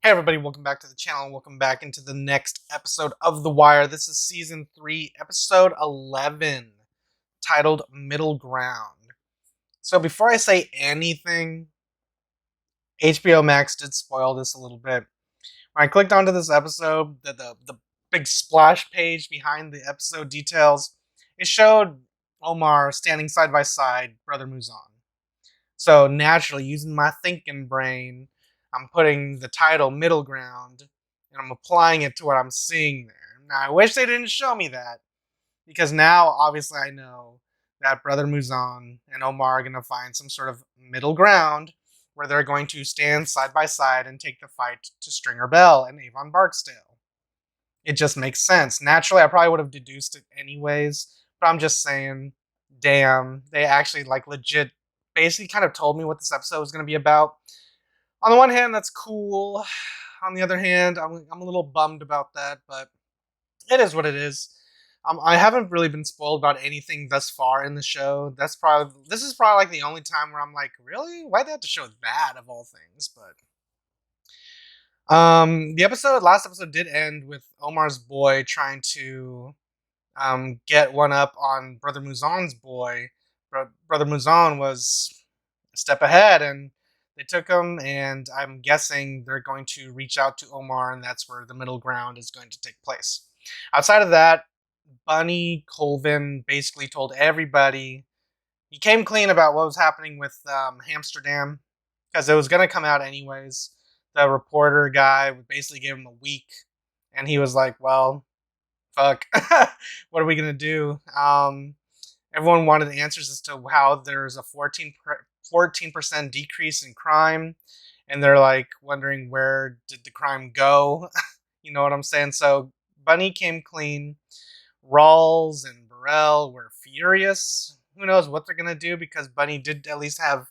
Hey everybody, welcome back to the channel and welcome back into the next episode of The Wire. This is Season 3, Episode 11, titled Middle Ground. So before I say anything, HBO Max did spoil this a little bit. When I clicked onto this episode, the big splash page behind the episode details, it showed Omar standing side by side, Brother Mouzon. So naturally, using my thinking brain, I'm putting the title Middle Ground and I'm applying it to what I'm seeing there. Now, I wish they didn't show me that because now, obviously, I know that Brother Mouzon and Omar are going to find some sort of middle ground where they're going to stand side by side and take the fight to Stringer Bell and Avon Barksdale. It just makes sense. Naturally, I probably would have deduced it anyways, but I'm just saying, damn, they actually legit basically kind of told me what this episode was going to be about. On the one hand, that's cool. On the other hand, I'm a little bummed about that, but it is what it is. I haven't really been spoiled about anything thus far in the show. This is probably like the only time where I'm like, really? Why'd they have to show that of all things? But the last episode did end with Omar's boy trying to get one up on Brother Mouzon's boy. Brother Mouzon was a step ahead, and they took him, and I'm guessing they're going to reach out to Omar, and that's where the middle ground is going to take place. Outside of that, Bunny Colvin basically told everybody, he came clean about what was happening with Amsterdam, because it was going to come out anyways. The reporter guy basically gave him a week, and he was like, well, fuck, what are we going to do? Everyone wanted answers as to how there's a 14% decrease in crime, and they're like wondering where did the crime go. You know what I'm saying? So Bunny came clean. Rawls and Burrell were furious. Who knows what they're gonna do, because Bunny did at least have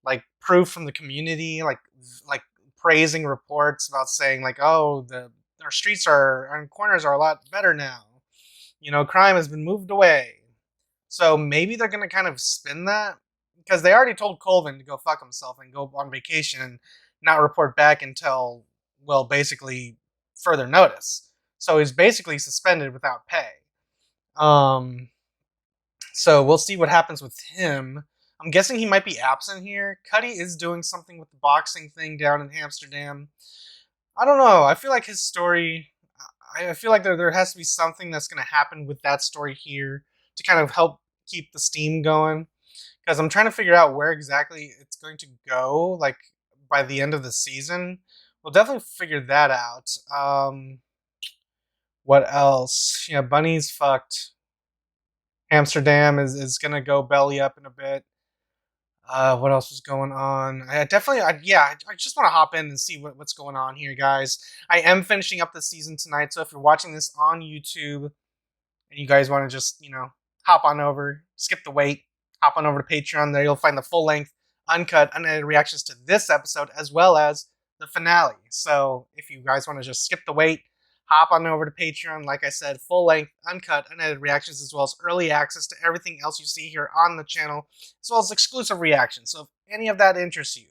like proof from the community, like praising reports about saying like, oh, our streets and corners are a lot better now. You know, crime has been moved away. So maybe they're gonna kind of spin that, because they already told Colvin to go fuck himself and go on vacation and not report back until, well, basically further notice. So he's basically suspended without pay. So we'll see what happens with him. I'm guessing he might be absent here. Cuddy is doing something with the boxing thing down in Amsterdam. I don't know. I feel like his story, I feel like there has to be something that's going to happen with that story here to kind of help keep the steam going. Because I'm trying to figure out where exactly it's going to go, like, by the end of the season. We'll definitely figure that out. What else? Yeah, Bunny's fucked. Amsterdam is gonna go belly up in a bit. What else was going on? I just want to hop in and see what's going on here, guys. I am finishing up the season tonight, so if you're watching this on YouTube and you guys want to just, hop on over, skip the wait, hop on over to Patreon. There you'll find the full-length, uncut, unedited reactions to this episode as well as the finale. So if you guys want to just skip the wait, hop on over to Patreon. Like I said, full-length, uncut, unedited reactions, as well as early access to everything else you see here on the channel, as well as exclusive reactions. So if any of that interests you,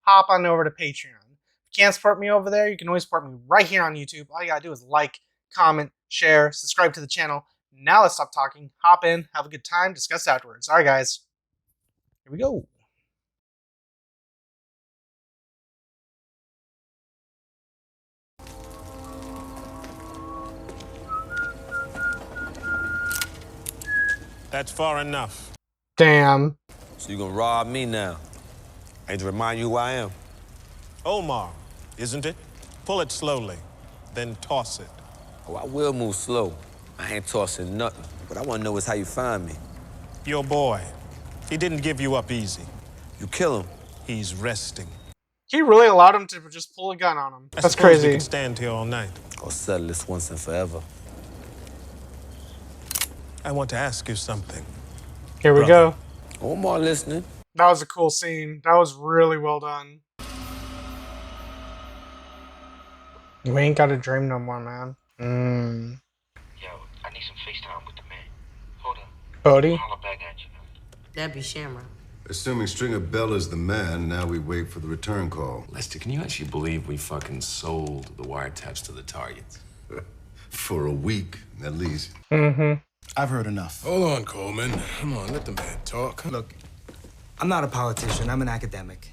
hop on over to Patreon. If you can't support me over there, you can always support me right here on YouTube. All you gotta do is like, comment, share, subscribe to the channel. Now let's stop talking, hop in, have a good time, discuss afterwards. Alright guys, here we go. That's far enough. Damn. So you gonna rob me now? I need to remind you who I am. Omar, isn't it? Pull it slowly, then toss it. Oh, I will move slow. I ain't tossing nothing. What I wanna know is how you find me. Your boy. He didn't give you up easy. You kill him. He's resting. He really allowed him to just pull a gun on him. That's I suppose crazy. We could stand here all night. I'll settle this once and forever. I want to ask you something. Here we go. Omar listening. That was a cool scene. That was really well done. You ain't got a dream no more, man. Yo, I need some FaceTime with the man. Hold up. Bodie? I'll holler back at you. That'd be Shamrock. Assuming Stringer Bell is the man, now we wait for the return call. Lester, can you actually believe we fucking sold the wiretaps to the targets? For a week, at least. Mm-hmm. I've heard enough. Hold on, Coleman. Come on, let the man talk. Look, I'm not a politician, I'm an academic.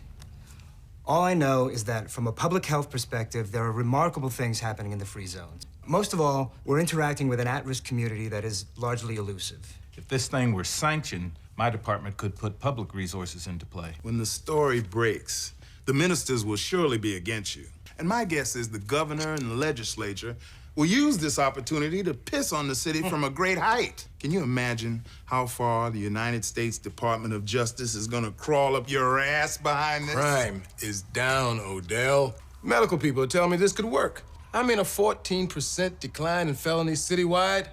All I know is that from a public health perspective, there are remarkable things happening in the free zones. Most of all, we're interacting with an at-risk community that is largely elusive. If this thing were sanctioned, my department could put public resources into play. When the story breaks, the ministers will surely be against you. And my guess is the governor and the legislature will use this opportunity to piss on the city from a great height. Can you imagine how far the United States Department of Justice is gonna crawl up your ass behind this? Crime is down, Odell. Medical people tell me this could work. I mean, a 14% decline in felonies citywide.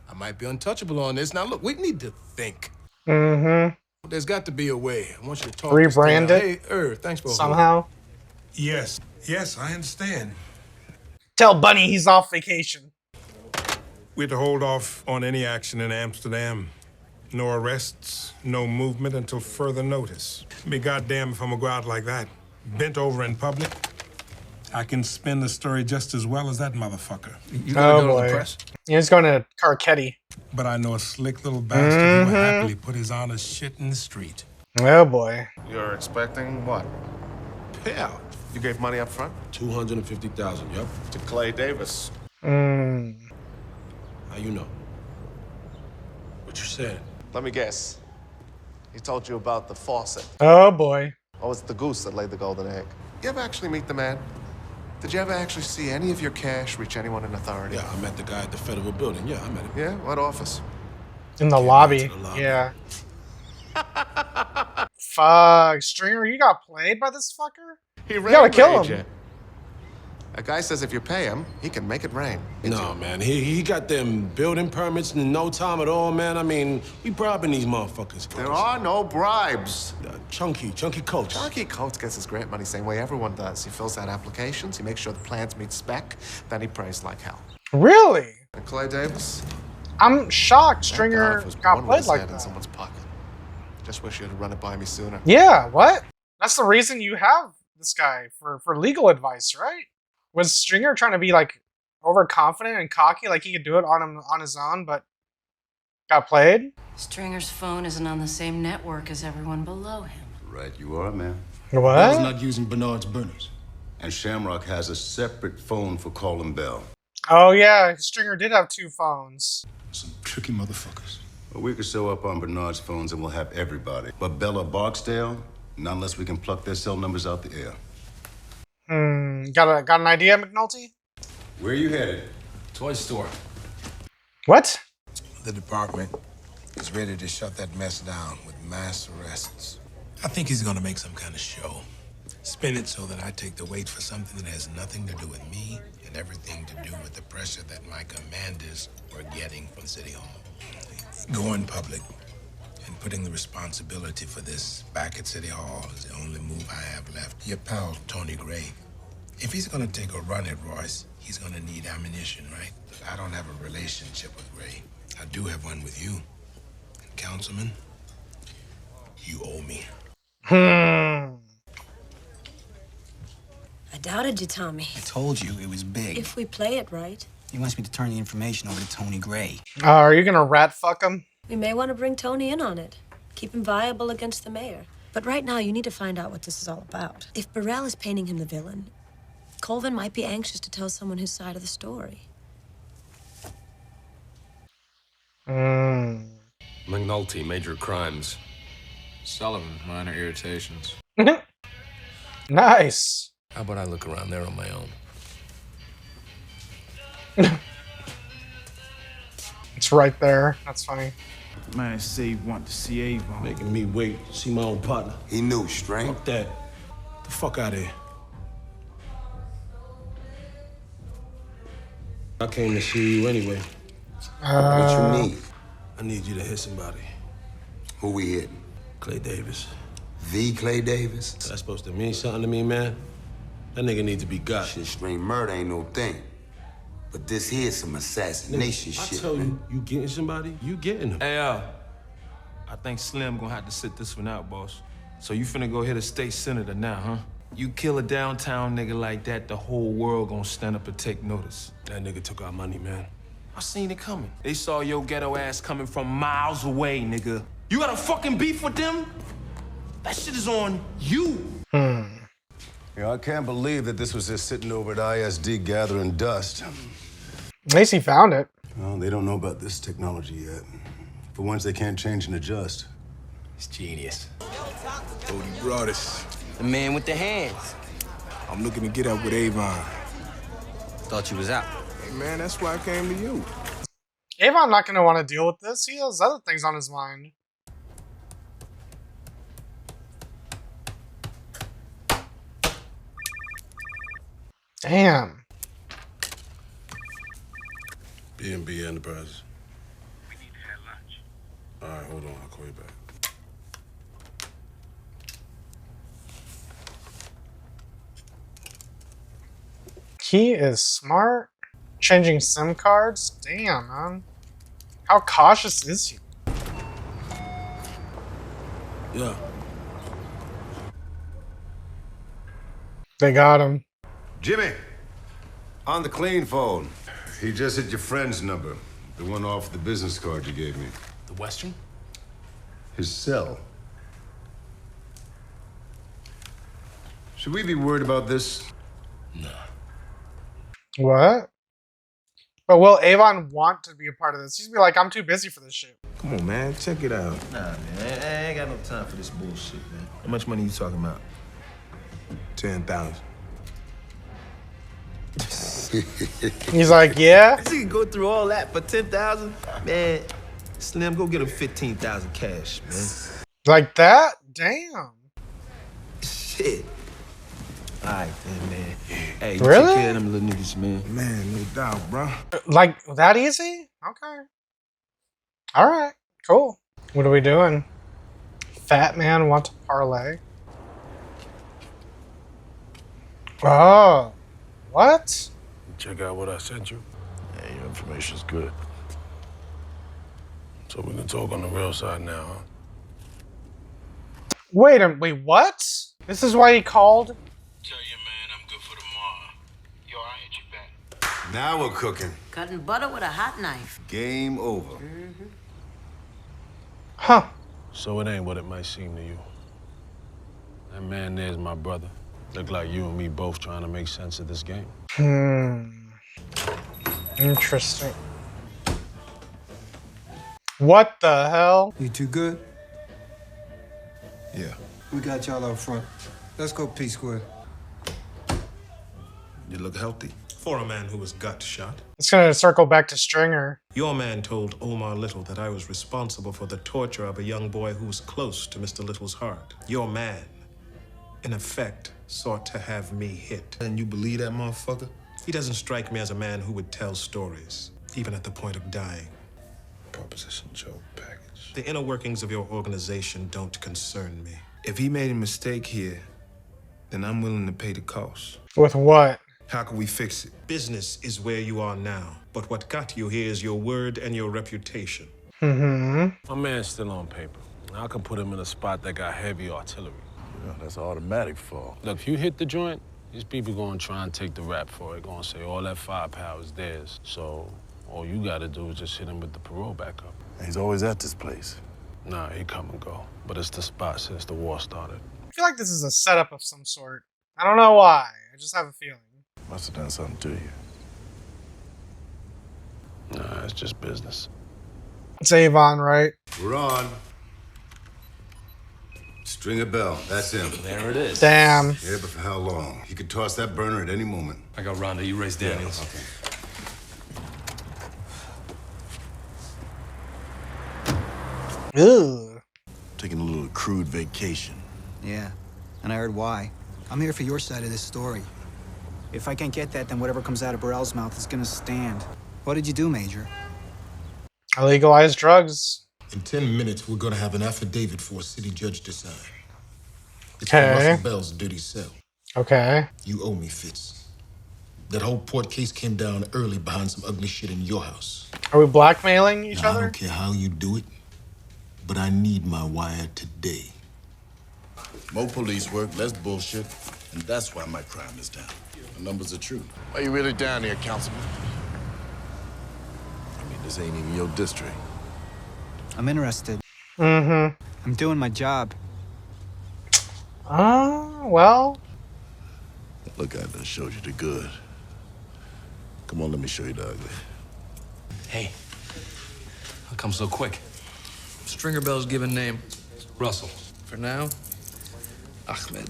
I might be untouchable on this. Now, look, we need to think. Mm-hmm. There's got to be a way. I want you to talk Rebrand this it? Hey, thanks for somehow. Yes, I understand. Tell Bunny he's off vacation. We're to hold off on any action in Amsterdam. No arrests, no movement until further notice. Be goddamn if I'm gonna go out like that, bent over in public. I can spin the story just as well as that motherfucker. You gonna go boy. to the press? He's going to Carcetti. But I know a slick little bastard who will happily put his honest shit in the street. Oh boy. You're expecting what? Payout. You gave money up front? 250,000, yep. To Clay Davis. Mm. How you know? What you said? Let me guess. He told you about the faucet. Oh boy. Or was it the goose that laid the golden egg? You ever actually meet the man? Did you ever actually see any of your cash reach anyone in authority? Yeah, I met the guy at the federal building. Yeah, I met him. Yeah? What office? In the Came lobby. back to the lobby. Yeah. Fuck. Stringer, you got played by this fucker? He You gotta kill him. you. A guy says if you pay him, he can make it rain. No, man, he got them building permits in no time at all, man. I mean, we bribing these motherfuckers. There are no bribes. Chunky coach. Chunky Coates gets his grant money same way everyone does. He fills out applications, he makes sure the plans meet spec, then he prays like hell. Really? And Clay Davis? I'm shocked Thank Stringer God was got born with played his like head in that. someone's pocket. Just wish you'd have run it by me sooner. Yeah, what? That's the reason you have this guy for legal advice, right? Was Stringer trying to be like overconfident and cocky, like he could do it on his own, but got played? Stringer's phone isn't on the same network as everyone below him. Right you are, man. What? Bell's not using Bernard's burners. And Shamrock has a separate phone for calling Bell. Oh yeah, Stringer did have two phones. Some tricky motherfuckers. Well, we could show up on Bernard's phones and we'll have everybody. But Bell or Barksdale, not unless we can pluck their cell numbers out the air. Got an idea, McNulty? Where are you headed? Toy store. What? The department is ready to shut that mess down with mass arrests. I think he's gonna make some kind of show. Spin it so that I take the weight for something that has nothing to do with me and everything to do with the pressure that my commanders were getting from City Hall. Going public and putting the responsibility for this back at City Hall is the only move I have left. Your pal, Tony Gray. If he's gonna take a run at Royce, he's gonna need ammunition, right? I don't have a relationship with Gray. I do have one with you. And Councilman, you owe me. I doubted you, Tommy. I told you it was big. If we play it right, He wants me to turn the information over to Tony Gray. Are you gonna rat fuck him? we may want to bring Tony in on it. Keep him viable against the mayor. But right now, you need to find out what this is all about. If Burrell is painting him the villain, Colvin might be anxious to tell someone his side of the story. McNulty, major crimes. Sullivan, minor irritations. Nice. How about I look around there on my own? It's right there. That's funny. Man, say want to see Avon. Making me wait to see my own partner. He knew, String. Fuck that. The fuck out of here. I came to see you anyway. What you need? I need you to hit somebody. Who we hitting? Clay Davis. The Clay Davis? That's supposed to mean something to me, man? That nigga needs to be got. Shit, String, murder ain't no thing. But this here's some assassination I shit. tell man. you getting somebody, you getting them. Hey, I think Slim gonna have to sit this one out, boss. So you finna go hit a state senator now, huh? You kill a downtown nigga like that, the whole world gonna stand up and take notice. That nigga took our money, man. I seen it coming. They saw your ghetto ass coming from miles away, nigga. You got a fucking beef with them? That shit is on you. I can't believe that this was just sitting over at ISD gathering dust. At least he found it. Well, they don't know about this technology yet. For once, they can't change and adjust. It's genius. Odie brought us. The man with the hands. I'm looking to get up with Avon. Thought you was out. Hey, man, that's why I came to you. Avon not going to want to deal with this. He has other things on his mind. Damn. B&B Enterprises. We need to have lunch. All right, hold on. I'll call you back. He is smart. Changing SIM cards? Damn, man. How cautious is he? Yeah. They got him. Jimmy, on the clean phone. He just hit your friend's number. The one off the business card you gave me. The Western? His cell. Should we be worried about this? Nah. What? But will Avon want to be a part of this? He's be like, I'm too busy for this shit. Come on, man. Check it out. Nah, man. I ain't got no time for this bullshit, man. How much money you talking about? 10,000. He's like, yeah? You can go through all that for 10,000? Man, Slim, go get him 15,000 cash, man. Like that? Damn. Shit. All right, then, man. Hey, you Really? take care of them little niggas, man. Man, no doubt, bro. Like, that easy? Okay. Alright, cool. What are we doing? Fat man want to parlay? Oh. What? Check out what I sent you. Yeah, your information's good. So we can talk on the real side now, huh? Wait, what? This is why he called? Tell your man I'm good for tomorrow. Yo, I'll hit you back. Now we're cooking. Cutting butter with a hot knife. Game over. Huh. So it ain't what it might seem to you. That man there's my brother. Look like you and me both trying to make sense of this game. Interesting. What the hell? You too good? Yeah. We got y'all out front. Let's go P-Square. You look healthy. For a man who was gut shot. It's gonna circle back to Stringer. Your man told Omar Little that I was responsible for the torture of a young boy who was close to Mr. Little's heart. Your man, in effect, sought to have me hit. And you believe that motherfucker? He doesn't strike me as a man who would tell stories, even at the point of dying. Proposition Joe package. The inner workings of your organization don't concern me. If he made a mistake here, then I'm willing to pay the cost. With what? How can we fix it? Business is where you are now, but what got you here is your word and your reputation. Mm-hmm. My man's still on paper. I can put him in a spot that got heavy artillery. Yeah, that's automatic fall. Look, if you hit the joint, these people gonna try and take the rap for it. Gonna say all that firepower is theirs. So all you gotta do is just hit him with the parole backup. He's always at this place. Nah, he come and go. But it's the spot since the war started. I feel like this is a setup of some sort. I don't know why. I just have a feeling. Must have done something to you. Nah, it's just business. It's Avon, right? We're on. String a bell. That's him. There it is. Damn. Yeah, but for how long? He could toss that burner at any moment. I got Rhonda. You raise Daniels. Okay. Ugh. Taking a little crude vacation. Yeah, and I heard why. I'm here for your side of this story. If I can't get that, then whatever comes out of Burrell's mouth is gonna stand. What did you do, Major? I legalized drugs. In 10 minutes, we're gonna have an affidavit for a city judge to sign. It's Okay. for Russell Bell's dirty cell. Okay. You owe me, Fitz. That whole Port case came down early behind some ugly shit in your house. Are we blackmailing each Now, I other? don't care how you do it, but I need my wire today. More police work, less bullshit, and that's why my crime is down. The numbers are true. Why you really down here, Councilman? I mean, this ain't even your district. I'm interested. Mm-hmm. I'm doing my job. Well. Look, I done showed you the good. Come on, let me show you the ugly. Hey, how come so quick? Stringer Bell's given name. Russell. For now, Ahmed.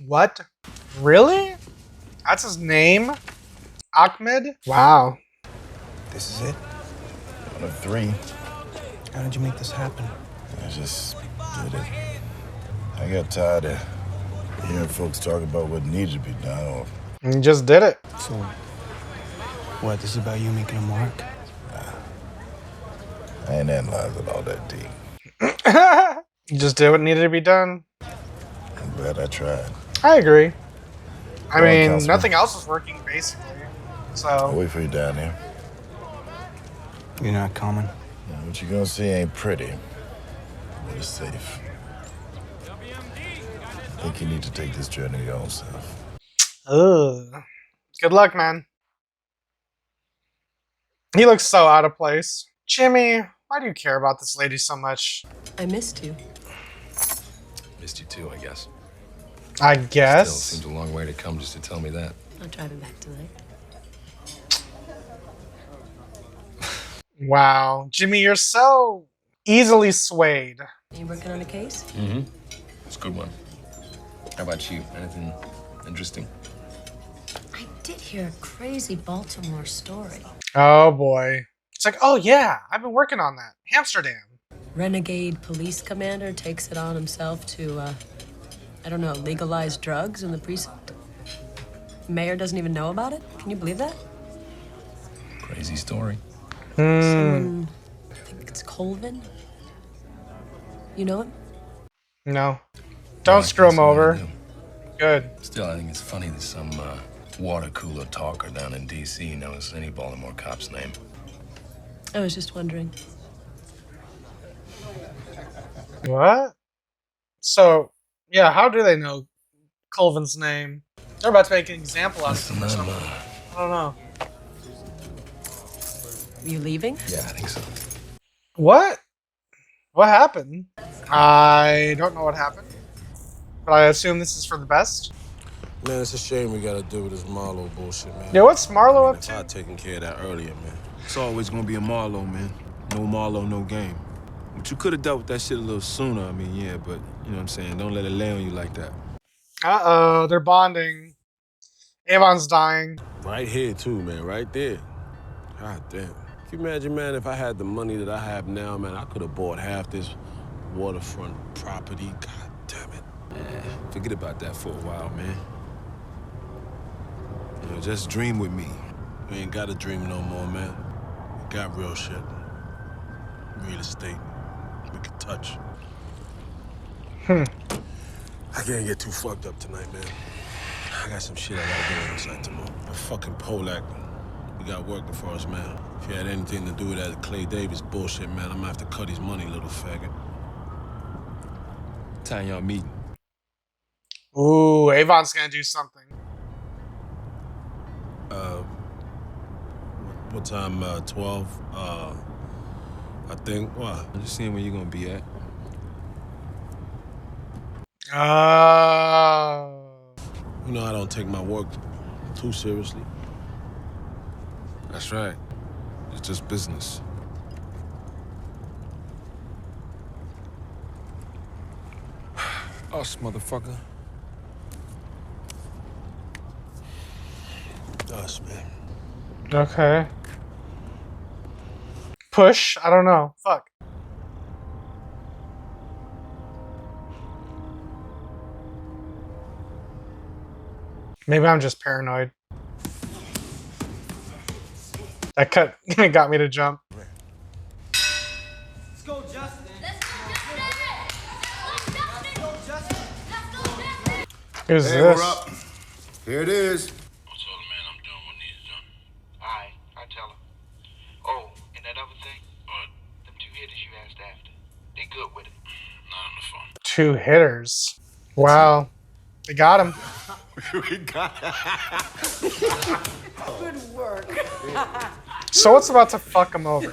What? Really? That's his name? Ahmed? Wow. This is it? One of three. How did you make this happen? I just did it. I got tired of hearing folks talk about what needed to be done. You just did it. So, what? This is about you making a mark? I ain't analyzing all that deep. You just did what needed to be done. I'm glad I tried. I agree. I mean, Councilman. nothing else was working, basically. So. I'll wait for you down there. You're not coming? Yeah, what you gonna see ain't pretty, but it's safe. I think you need to take this journey your own self. Ugh. Good luck, man. He looks so out of place. Jimmy, why do you care about this lady so much? I missed you. Missed you too, I guess. I guess. Still seems a long way to come just to tell me that. I'll drive it back tonight. Wow. Jimmy, you're so easily swayed. Are you working on a case? Mm-hmm. It's a good one. How about you? Anything interesting? I did hear a crazy Baltimore story. Oh, boy. It's like, oh, yeah, I've been working on that. Amsterdam. Renegade police commander takes it on himself to, I don't know, legalize drugs in the precinct. Mayor doesn't even know about it? Can you believe that? Crazy story. Someone, I think it's Colvin. You know him? No. Don't screw him over. Good. Still, I think it's funny that some water cooler talker down in D.C. knows any Baltimore cop's name. I was just wondering. What? So, yeah, how do they know Colvin's name? They're about to make an example out of him or something. I don't know. You leaving? Yeah, I think so. What? What happened? I don't know what happened. But I assume this is for the best. Man, it's a shame we gotta deal with this Marlowe bullshit, man. Yeah, what's Marlowe up If to? I'd taken care of that earlier, man. It's always gonna be a Marlowe, man. No Marlowe, no game. But you could have dealt with that shit a little sooner. I mean, yeah, but you know what I'm saying? Don't let it lay on you like that. Uh-oh, they're bonding. Avon's dying. Right here, too, man. Right there. God damn. Can you imagine, man, if I had the money that I have now, man, I could have bought half this waterfront property. God damn it. Yeah, forget about that for a while, man. You know, just dream with me. We ain't got to dream no more, man. We got real shit. Real estate. We can touch. I can't get too fucked up tonight, man. I got some shit I gotta do on the site tomorrow. The fucking Polak. We got working for us, man. If you had anything to do with that Clay Davis bullshit, man, I'm gonna have to cut his money, little faggot. Time y'all meeting. Ooh, Avon's gonna do something. What time? 12? I think. What? I'm just seeing where you're gonna be at. You know I don't take my work too seriously. That's right. It's just business. Us, motherfucker. Us, man. Okay. Push? I don't know. Fuck. Maybe I'm just paranoid. That cut got me to jump. Let's go, Justin. Who's Hey, this? we're up. Here it is. Alright, I tell her. Oh, and that other thing? What? Them two hitters you asked after. 2 hitters. Wow. They got him. Good work. So what's about to fuck him over?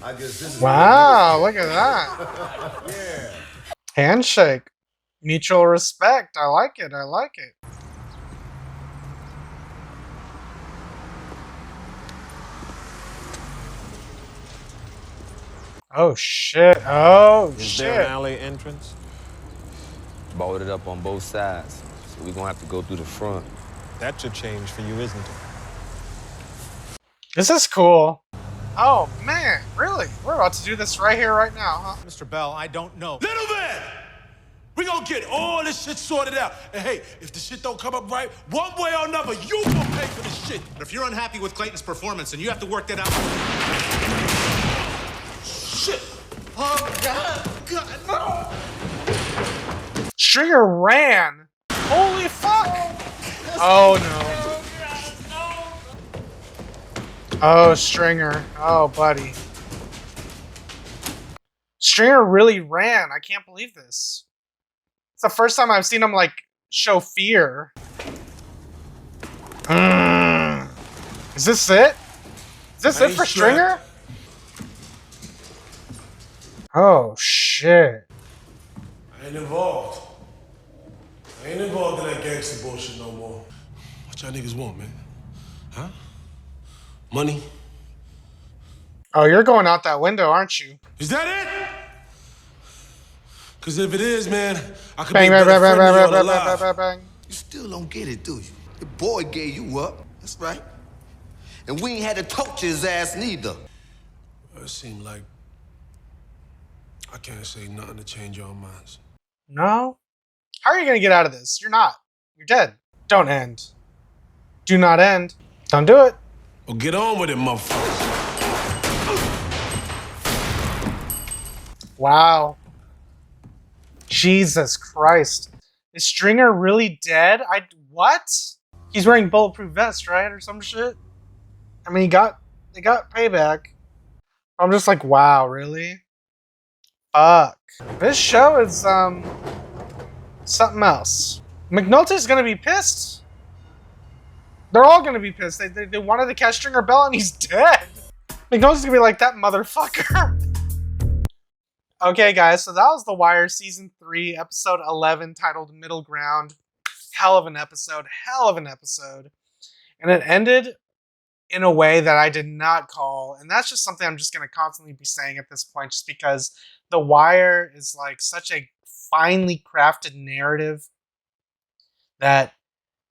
I guess this is Wow, look at that. Yeah. Handshake. Mutual respect. I like it. I like it. Oh shit. Oh Is shit. there an alley entrance? Boarded up on both sides, so we're gonna have to go through the front. That should change for you, isn't it? This is cool. Oh man, really? We're about to do this right here, right now, huh? Mr. Bell, I don't know. Little man! We gonna get all this shit sorted out. And hey, if the shit don't come up right, one way or another, you gonna pay for this shit. But if you're unhappy with Clayton's performance, then you have to work that out. Shit! Oh, God! God, no! Stringer ran. Holy fuck. Oh no. Oh, Stringer. Oh, buddy. Stringer really ran. I can't believe this. It's the first time I've seen him, like, show fear. Is this it? Is this it for Stringer? Oh, shit. I ain't involved. I ain't involved in that gangster bullshit no more. What y'all niggas want, man? Huh? Money? Oh, you're going out that window, aren't you? Is that it? Because if it is, man, I could Bang, be a bang, better bang, friend bang, than y'all bang, bang, alive. bang, bang. You still don't get it, do you? The boy gave you up. That's right. And we ain't had to torture his ass neither. It seemed like I can't say nothing to change your minds. No? How are you gonna get out of this? You're not. You're dead. Don't end. Do not end. Don't do it. Well, get on with it, motherfucker. Wow. Jesus Christ. Is Stringer really dead? What? He's wearing bulletproof vest, right? Or some shit? I mean, they got payback. I'm just like, wow, really? Fuck. This show is, something else. McNulty's gonna be pissed. They're all gonna be pissed. They wanted to catch Stringer Bell and he's dead. McNulty's gonna be like, that motherfucker. Okay, guys, so that was The Wire Season 3, Episode 11, titled Middle Ground. Hell of an episode. Hell of an episode. And it ended in a way that I did not call. And that's just something I'm just going to constantly be saying at this point, just because The Wire is like such a finely crafted narrative that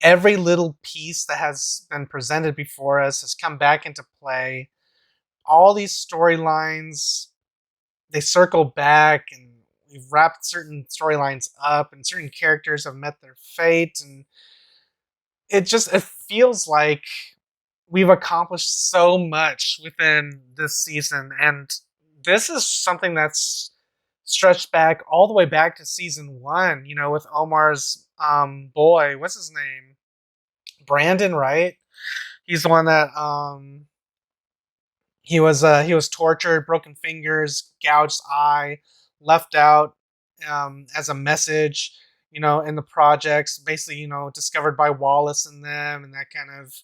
every little piece that has been presented before us has come back into play. All these storylines, they circle back, and we've wrapped certain storylines up, and certain characters have met their fate, and it feels like we've accomplished so much within this season, and this is something that's stretched back all the way back to season 1, you know, with Omar's boy, what's his name? Brandon, right? He's the one that he was tortured, broken fingers, gouged eye, left out as a message, you know, in the projects, basically, you know, discovered by Wallace and them, and that kind of,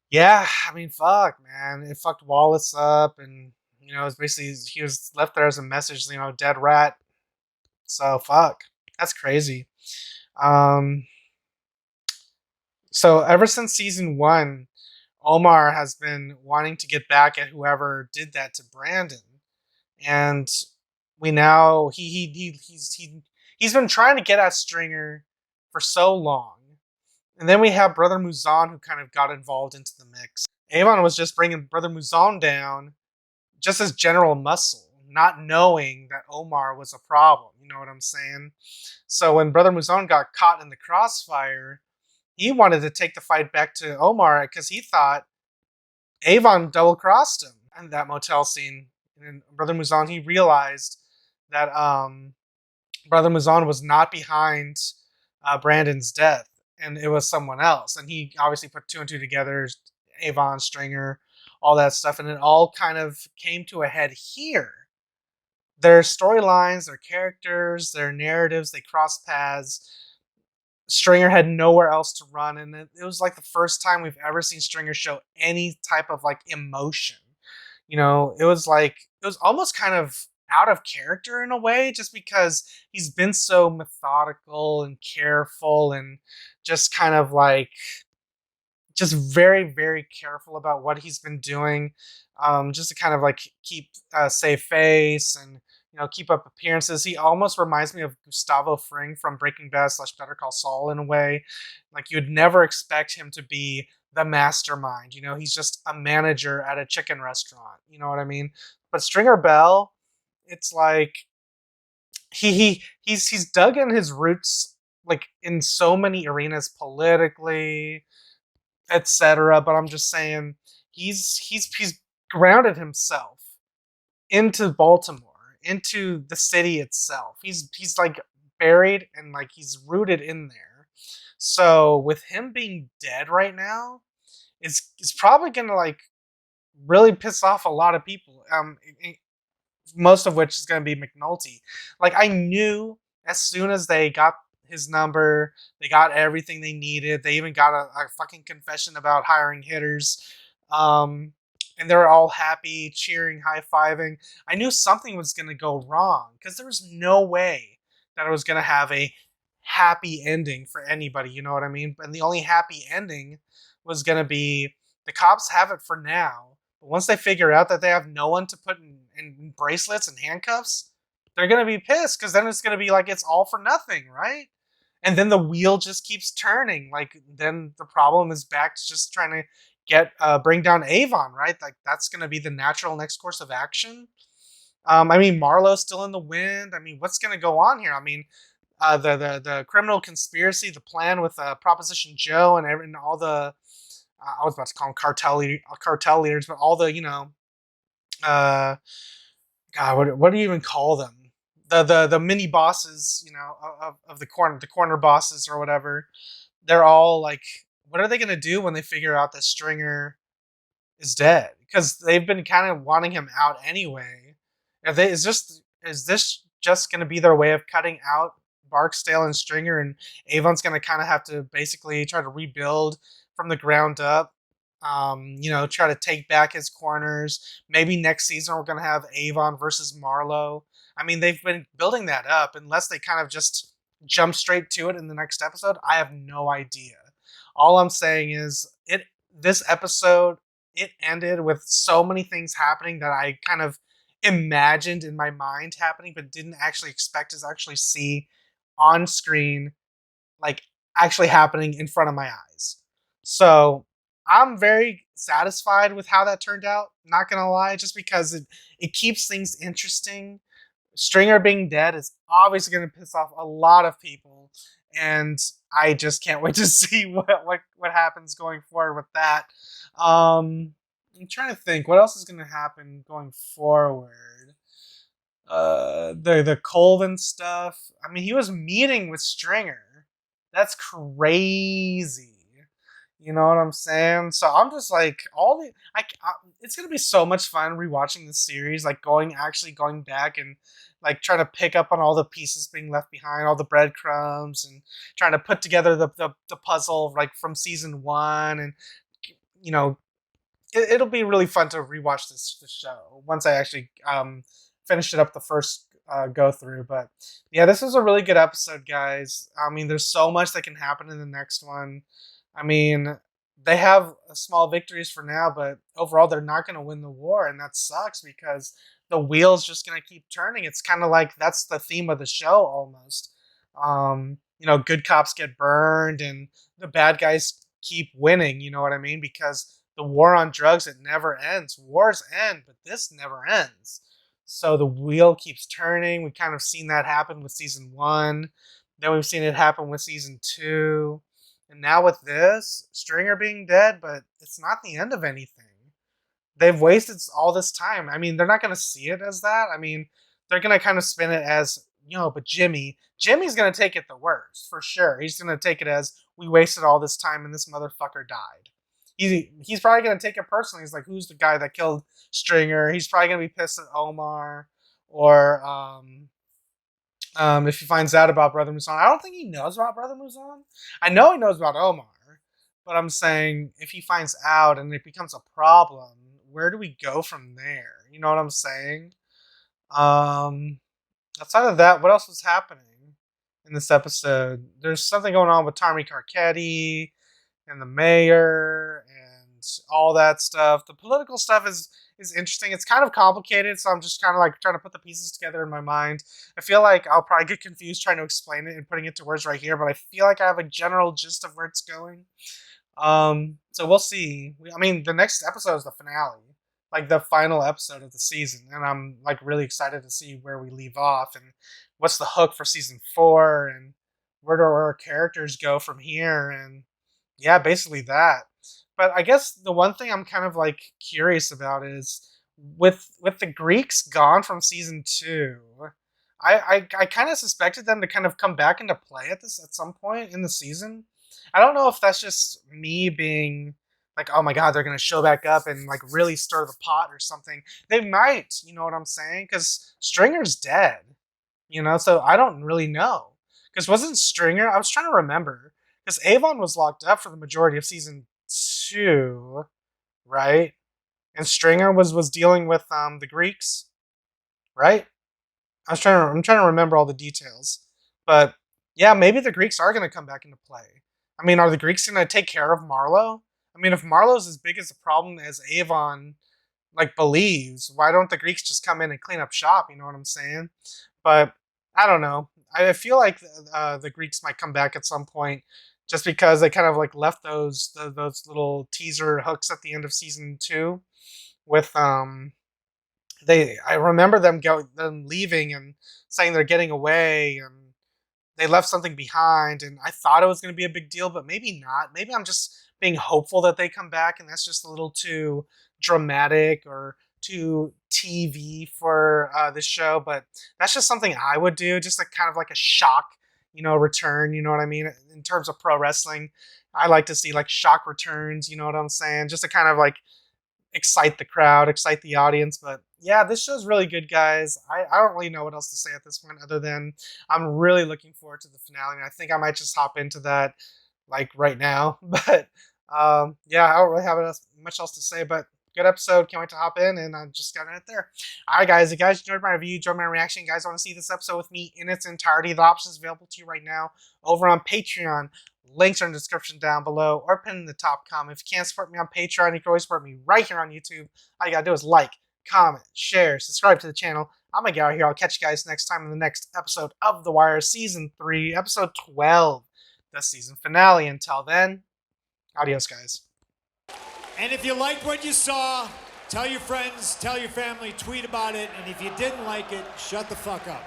yeah, I mean, fuck, man, it fucked Wallace up, and, you know, it's basically, he was left there as a message, you know, dead rat, so fuck, that's crazy. So ever since season 1, Omar has been wanting to get back at whoever did that to Brandon, and we now he's been trying to get at Stringer for so long, and then we have Brother Mouzon, who kind of got involved into the mix. Avon was just bringing Brother Mouzon down just as general muscle, not knowing that Omar was a problem. You know what I'm saying? So when Brother Mouzon got caught in the crossfire, he wanted to take the fight back to Omar because he thought Avon double-crossed him in that motel scene. And Brother Mouzon, he realized that Brother Mouzon was not behind Brandon's death, and it was someone else. And he obviously put 2 and 2 together, Avon, Stringer, all that stuff, and it all kind of came to a head here their storylines, their characters, their narratives, they cross paths. Stringer had nowhere else to run, and it was like the first time we've ever seen Stringer show any type of like emotion. It was like it was almost kind of out of character in a way, just because he's been so methodical and careful and just kind of like just very very careful about what he's been doing, just to kind of like keep save face and keep up appearances. He almost reminds me of Gustavo Fring from Breaking Bad / Better Call Saul in a way. Like you'd never expect him to be the mastermind. He's just a manager at a chicken restaurant. You know what I mean? But Stringer Bell, it's like he's dug in his roots like in so many arenas politically, etc. But I'm just saying he's grounded himself into Baltimore, into the city itself. He's like buried and like he's rooted in there. So with him being dead right now, it's probably gonna like really piss off a lot of people. Most of which is going to be McNulty. Like I knew as soon as they got his number, they got everything they needed. They even got a fucking confession about hiring hitters. And they're all happy, cheering, high fiving. I knew something was going to go wrong because there was no way that it was going to have a happy ending for anybody. You know what I mean? And the only happy ending was going to be the cops have it for now. But once they figure out that they have no one to put in bracelets and handcuffs, they're going to be pissed because then it's going to be like it's all for nothing, right? And then the wheel just keeps turning. Like then the problem is back to just trying to bring down Avon, right? Like that's going to be the natural next course of action. I mean, Marlowe's still in the wind. I mean, what's going to go on here? I mean, the criminal conspiracy, the plan with Proposition Joe and all the I was about to call them cartel leaders, but all the uh, God, what do you even call them? The mini bosses, of the corner bosses or whatever. They're all like, what are they gonna do when they figure out that Stringer is dead? Because they've been kind of wanting him out anyway. Is this just gonna be their way of cutting out Barksdale and Stringer, and Avon's gonna kind of have to basically try to rebuild from the ground up? Try to take back his corners. Maybe next season we're gonna have Avon versus Marlowe. I mean, they've been building that up. Unless they kind of just jump straight to it in the next episode, I have no idea. All I'm saying is this episode, it ended with so many things happening that I kind of imagined in my mind happening, but didn't actually expect to actually see on screen, like actually happening in front of my eyes. So I'm very satisfied with how that turned out. Not gonna lie, just because it keeps things interesting. Stringer being dead is obviously going to piss off a lot of people, and I just can't wait to see what happens going forward with that. I'm trying to think what else is going to happen going forward. The Colvin stuff. I mean, he was meeting with Stringer. That's crazy. You know what I'm saying? So I'm just like it's gonna be so much fun rewatching the series, like going back and like trying to pick up on all the pieces being left behind, all the breadcrumbs, and trying to put together the puzzle like from season one, and you know it'll be really fun to rewatch this show once I actually finish it up the first go through. But yeah, this was a really good episode, guys. I mean, there's so much that can happen in the next one. I mean, they have small victories for now, but overall, they're not going to win the war, and that sucks because the wheel's just going to keep turning. It's kind of like that's the theme of the show almost. Good cops get burned, and the bad guys keep winning. You know what I mean? Because the war on drugs, it never ends. Wars end, but this never ends. So the wheel keeps turning. We've kind of seen that happen with season one. Then we've seen it happen with season two. And now with this, Stringer being dead, but it's not the end of anything. They've wasted all this time. I mean, they're not going to see it as that. I mean, they're going to kind of spin it as, but Jimmy's going to take it the worst, for sure. He's going to take it as, we wasted all this time and this motherfucker died. He's probably going to take it personally. He's like, who's the guy that killed Stringer? He's probably going to be pissed at Omar. or if he finds out about Brother Mouzon. I don't think he knows about Brother Mouzon. I know he knows about Omar, but I'm saying if he finds out and it becomes a problem, where do we go from there? You know what I'm saying? Outside of that, what else was happening in this episode? There's something going on with Tommy Carcetti and the mayor and all that stuff. The political stuff is interesting. It's kind of complicated, so I'm just kind of like trying to put the pieces together in my mind. I feel like I'll probably get confused trying to explain it and putting it to words right here, but I feel like I have a general gist of where it's going. So we'll see. I mean, the next episode is the finale, like the final episode of the season, and I'm like really excited to see where we leave off and what's the hook for season 4 and where do our characters go from here, and yeah, basically that. But I guess the one thing I'm kind of like curious about is with the Greeks gone from season 2. I kind of suspected them to kind of come back into play at some point in the season. I don't know if that's just me being like, oh my god, they're gonna show back up and like really stir the pot or something. They might, you know what I'm saying? Because Stringer's dead, you know, so I don't really know. Because wasn't Stringer? I was trying to remember because Avon was locked up for the majority of season 2, right? And Stringer was dealing with the Greeks, right? I'm trying to remember all the details, but yeah, maybe the Greeks are going to come back into play. I mean, are the Greeks going to take care of Marlowe? I mean, if Marlowe's as big as a problem as Avon like believes, why don't the Greeks just come in and clean up shop? You know what I'm saying? But I don't know. I feel like the Greeks might come back at some point, just because they kind of like left those little teaser hooks at the end of season 2 with I remember them leaving and saying they're getting away and they left something behind, and I thought it was going to be a big deal, but maybe not. Maybe I'm just being hopeful that they come back, and that's just a little too dramatic or too TV for this show. But that's just something I would do, just like kind of like a shock, you know, return. You know what I mean? In terms of pro wrestling, I like to see like shock returns. You know what I'm saying? Just to kind of like excite the crowd, excite the audience. But yeah, this show's really good, guys. I don't really know what else to say at this point other than I'm really looking forward to the finale. And I think I might just hop into that like right now. But yeah, I don't really have much else to say, but good episode. Can't wait to hop in, and I'm just gonna end it there. All right, guys. If you guys enjoyed my review, enjoyed my reaction, you guys want to see this episode with me in its entirety, the options available to you right now over on Patreon. Links are in the description down below or pinned in the top comment. If you can't support me on Patreon, you can always support me right here on YouTube. All you gotta do is like, comment, share, subscribe to the channel. I'm gonna get out of here. I'll catch you guys next time in the next episode of The Wire, Season 3, Episode 12, the season finale. Until then, adios, guys. And if you liked what you saw, tell your friends, tell your family, tweet about it. And if you didn't like it, shut the fuck up.